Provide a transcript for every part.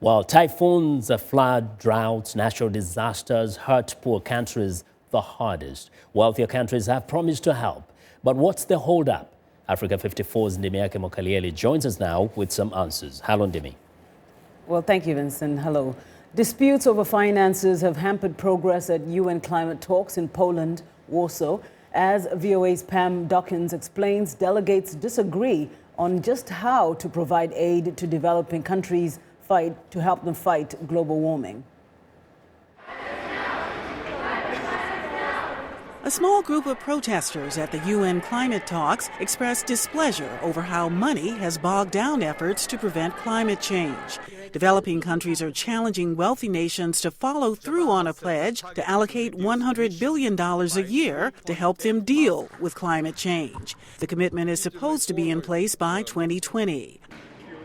While typhoons, flood, droughts, natural disasters hurt poor countries the hardest, wealthier countries have promised to help. But what's the holdup? Africa 54's Ndimyake Mwakalyelye joins us now with some answers. Hello, Ndimi. Well, thank you, Vincent. Hello. Disputes over finances have hampered progress at UN climate talks in Poland, Warsaw. As VOA's Pam Dockins explains, delegates disagree on just how to provide aid to developing countries to help them fight global warming. A small group of protesters at the UN climate talks expressed displeasure over how money has bogged down efforts to prevent climate change. Developing countries are challenging wealthy nations to follow through on a pledge to allocate $100 billion a year to help them deal with climate change. The commitment is supposed to be in place by 2020.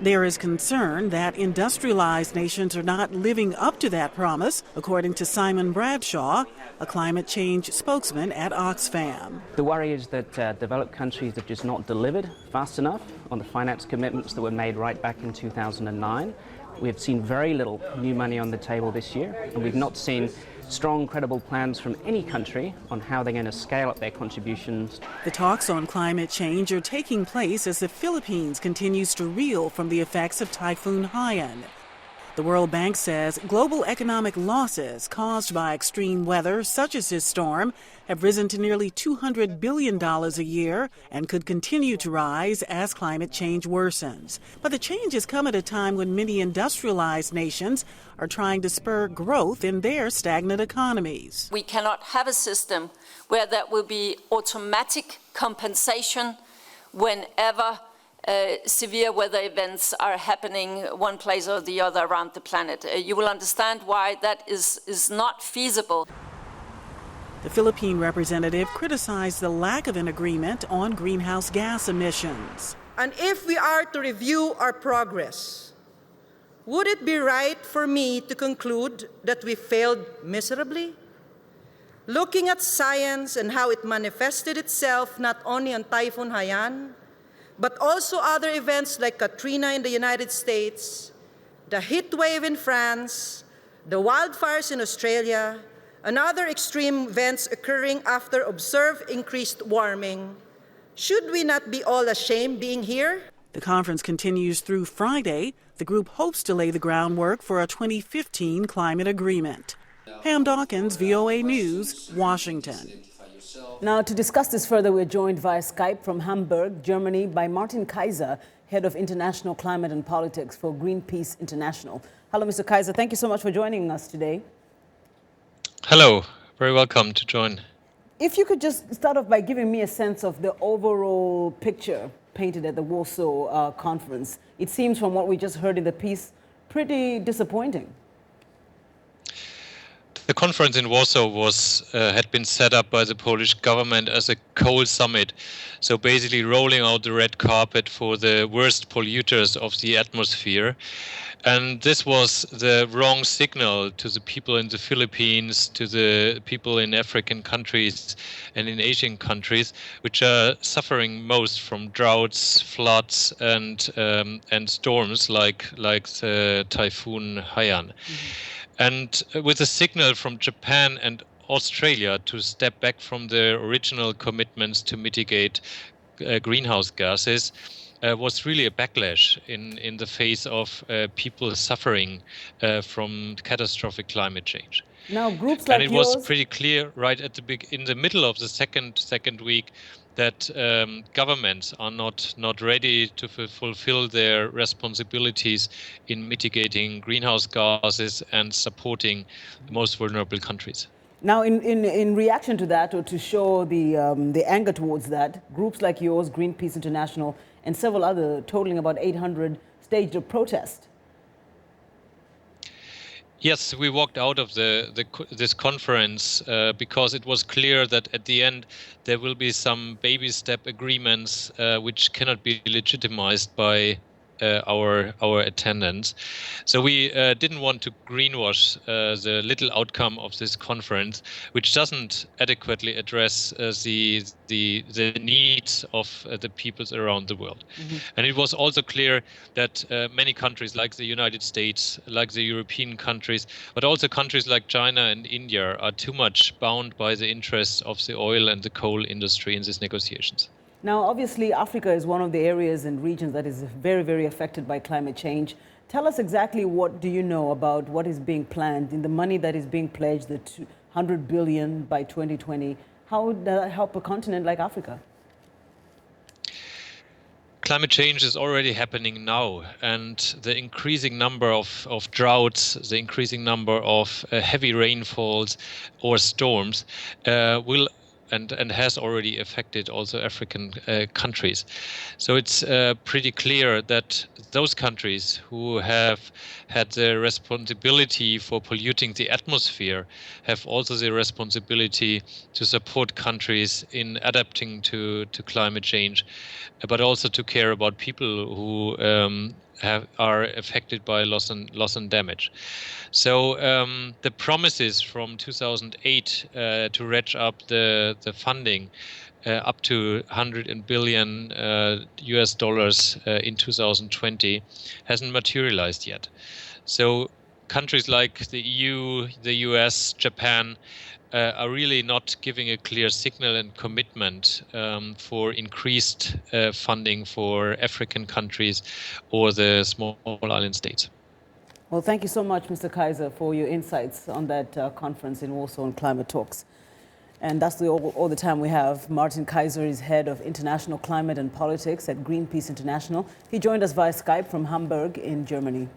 There is concern that industrialized nations are not living up to that promise, according to Simon Bradshaw, a climate change spokesman at OXFAM. The worry is that developed countries have just not delivered fast enough on the finance commitments that were made right back in 2009. We've seen very little new money on the table this year, and we've not seen strong, credible plans from any country on how they're going to scale up their contributions. The talks on climate change are taking place as the Philippines continues to reel from the effects of Typhoon Haiyan. The World Bank says global economic losses caused by extreme weather, such as this storm, have risen to nearly $200 billion a year and could continue to rise as climate change worsens. But the change has come at a time when many industrialized nations are trying to spur growth in their stagnant economies. We cannot have a system where there will be automatic compensation whenever severe weather events are happening one place or the other around the planet. You will understand why that is not feasible. The Philippine representative criticized the lack of an agreement on greenhouse gas emissions. And if we are to review our progress, would it be right for me to conclude that we failed miserably? Looking at science and how it manifested itself not only on Typhoon Haiyan, but also other events like Katrina in the United States, the heat wave in France, the wildfires in Australia, and other extreme events occurring after observed increased warming, should we not be all ashamed being here? The conference continues through Friday. The group hopes to lay the groundwork for a 2015 climate agreement. Pam Dockins, VOA News, Washington. Now, to discuss this further, we're joined via Skype from Hamburg, Germany, by Martin Kaiser, Head of International Climate and Politics for Greenpeace International. Hello, Mr. Kaiser. Thank you so much for joining us today. Hello. Very welcome to join. If you could just start off by giving me a sense of the overall picture painted at the Warsaw conference. It seems from what we just heard in the piece, pretty disappointing. The conference in Warsaw had been set up by the Polish government as a coal summit, so basically rolling out the red carpet for the worst polluters of the atmosphere. And this was the wrong signal to the people in the Philippines, to the people in African countries and in Asian countries, which are suffering most from droughts, floods, and storms like the Typhoon Haiyan. And with a signal from Japan and Australia to step back from their original commitments to mitigate greenhouse gases, was really a backlash in the face of people suffering from catastrophic climate change. Now, groups like yours... And it was pretty clear right at in the middle of the second week that governments are not ready to fulfill their responsibilities in mitigating greenhouse gases and supporting the most vulnerable countries. Now, in reaction to that, or to show the anger towards that, groups like yours, Greenpeace International, and several other, totaling about 800, staged a protest. Yes, we walked out of this conference because it was clear that at the end there will be some baby step agreements which cannot be legitimized by our attendance. So we didn't want to greenwash the little outcome of this conference, which doesn't adequately address the needs of the peoples around the world. And it was also clear that many countries like the United States, like the European countries, but also countries like China and India are too much bound by the interests of the oil and the coal industry in these negotiations. Now, obviously, Africa is one of the areas and regions that is very, very affected by climate change. Tell us exactly what do you know about what is being planned in the money that is being pledged, the 200 billion by 2020. How would that help a continent like Africa? Climate change is already happening now, and the increasing number of droughts, the increasing number of heavy rainfalls or storms will and has already affected also African countries. So it's pretty clear that those countries who have had the responsibility for polluting the atmosphere have also the responsibility to support countries in adapting to climate change, but also to care about people who are affected by loss and damage. So the promises from 2008 to ratchet up the funding up to $100 billion US dollars in 2020 hasn't materialized yet. So countries like the EU, the US, Japan are really not giving a clear signal and commitment for increased funding for African countries or the small island states. Well, thank you so much, Mr. Kaiser, for your insights on that conference in Warsaw on climate talks. And that's all the time we have. Martin Kaiser is head of international climate and politics at Greenpeace International. He joined us via Skype from Hamburg in Germany.